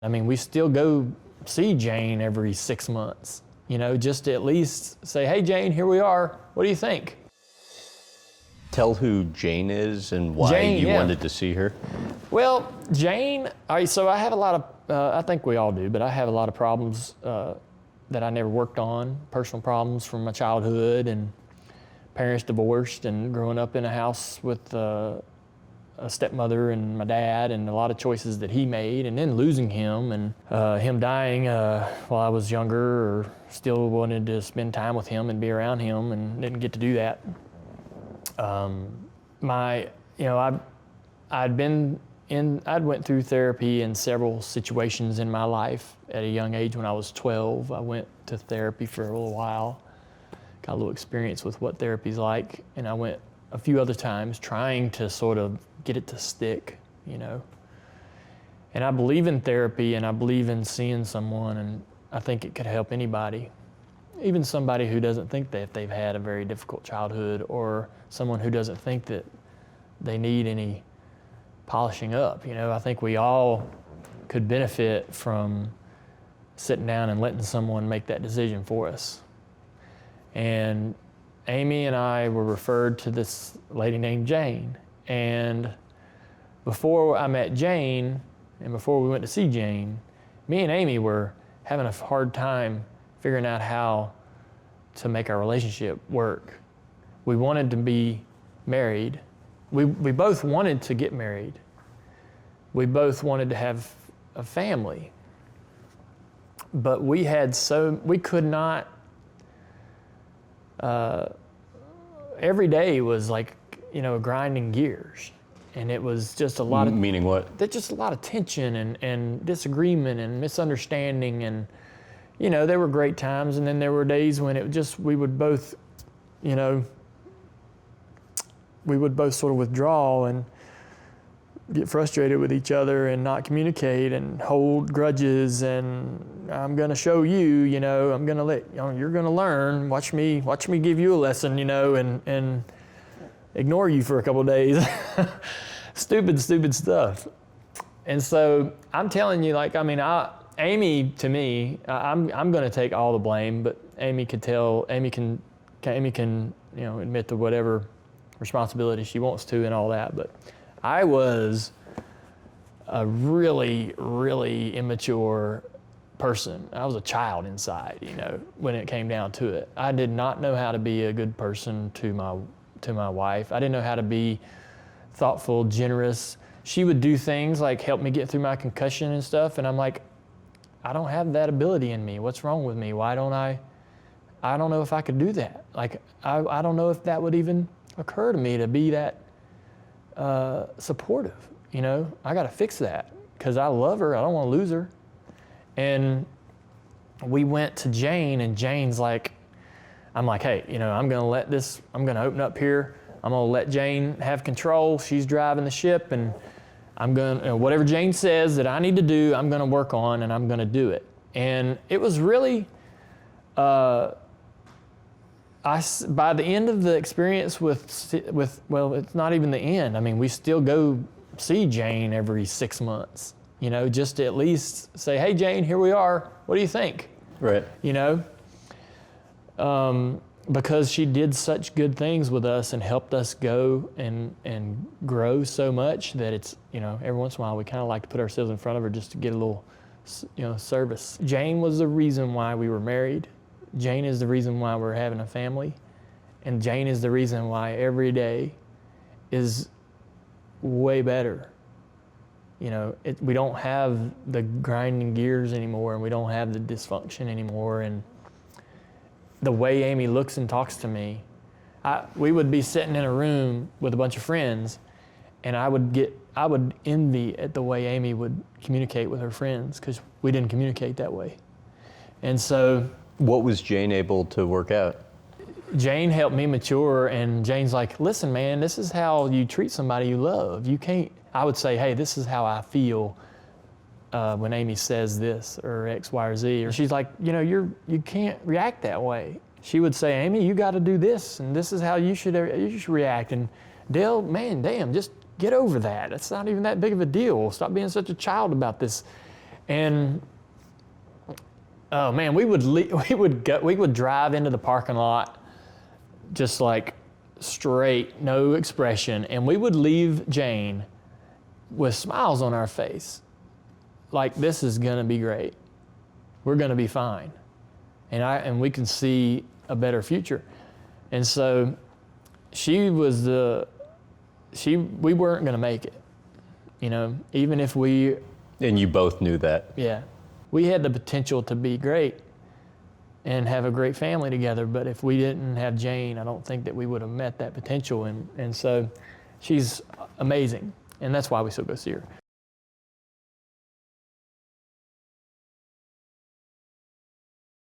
I mean, we still go see Jane every 6 months, just to at least say, hey, Jane, here we are. What do you think? Tell who Jane is and why you wanted to see her. Well, Jane, so I have a lot of, I think we all do, but I have a lot of problems that I never worked on, personal problems from my childhood and parents divorced and growing up in a house with a stepmother and my dad and a lot of choices that he made, and then losing him and him dying while I was younger, or still wanted to spend time with him and be around him and didn't get to do that. I'd went through therapy in several situations in my life. At a young age, when I was 12, I went to therapy for a little while, got a little experience with what therapy's like, and I went a few other times trying to sort of get it to stick, And I believe in therapy, and I believe in seeing someone, and I think it could help anybody, even somebody who doesn't think that they've had a very difficult childhood, or someone who doesn't think that they need any polishing up. I think we all could benefit from sitting down and letting someone make that decision for us. And Amy and I were referred to this lady named Jane. And before I met Jane, and before we went to see Jane, me and Amy were having a hard time figuring out how to make our relationship work. We wanted to be married. We both wanted to get married. We both wanted to have a family. But we could not, every day was like, grinding gears. And it was just a lot of... Meaning what? Just a lot of tension and disagreement and misunderstanding. And, there were great times, and then there were days when we would both sort of withdraw and get frustrated with each other and not communicate and hold grudges, and I'm gonna show you, I'm gonna you're gonna learn, watch me give you a lesson, and ignore you for a couple of days. Stupid stuff. And so I'm telling you, Amy, to me, I'm gonna take all the blame, but Amy can admit to whatever responsibility she wants to and all that, but I was a really, really immature person. I was a child inside, when it came down to it. I did not know how to be a good person to my wife. I didn't know how to be thoughtful, generous. She would do things like help me get through my concussion and stuff, and I'm like, I don't have that ability in me. What's wrong with me? Why don't I don't know if I could do that. I don't know if that would even occur to me to be that supportive. I got to fix that because I love her. I don't want to lose her. And we went to Jane, and Jane's like, I'm like, hey, I'm going to open up here. I'm going to let Jane have control. She's driving the ship, and I'm going to, whatever Jane says that I need to do, I'm going to work on, and I'm going to do it. And it was really, by the end of the experience well, it's not even the end. I mean, we still go see Jane every 6 months, just to at least say, hey, Jane, here we are. What do you think? Right. Because she did such good things with us and helped us go and grow so much that it's, every once in a while we kind of like to put ourselves in front of her just to get a little, service. Jane was the reason why we were married. Jane is the reason why we're having a family. And Jane is the reason why every day is way better. We don't have the grinding gears anymore, and we don't have the dysfunction anymore. And the way Amy looks and talks to me, we would be sitting in a room with a bunch of friends, and I would envy at the way Amy would communicate with her friends, because we didn't communicate that way. And so, what was Jane able to work out? Jane helped me mature, and Jane's like, listen, man, this is how you treat somebody you love. You can't, I would say, hey, this is how I feel when Amy says this or X, Y, or Z. Or she's like, you can't react that way. She would say, Amy, you got to do this, and this is how you should react. And Dale, man, damn, just get over that. It's not even that big of a deal. Stop being such a child about this. And oh man, we would drive into the parking lot just like straight, no expression, and we would leave Jane with smiles on our face. Like, this is gonna be great. We're gonna be fine. And we can see a better future. And so we weren't gonna make it. You know, even if we. And you both knew that. Yeah. We had the potential to be great and have a great family together, but if we didn't have Jane, I don't think that we would have met that potential. And so she's amazing, and that's why we still go see her.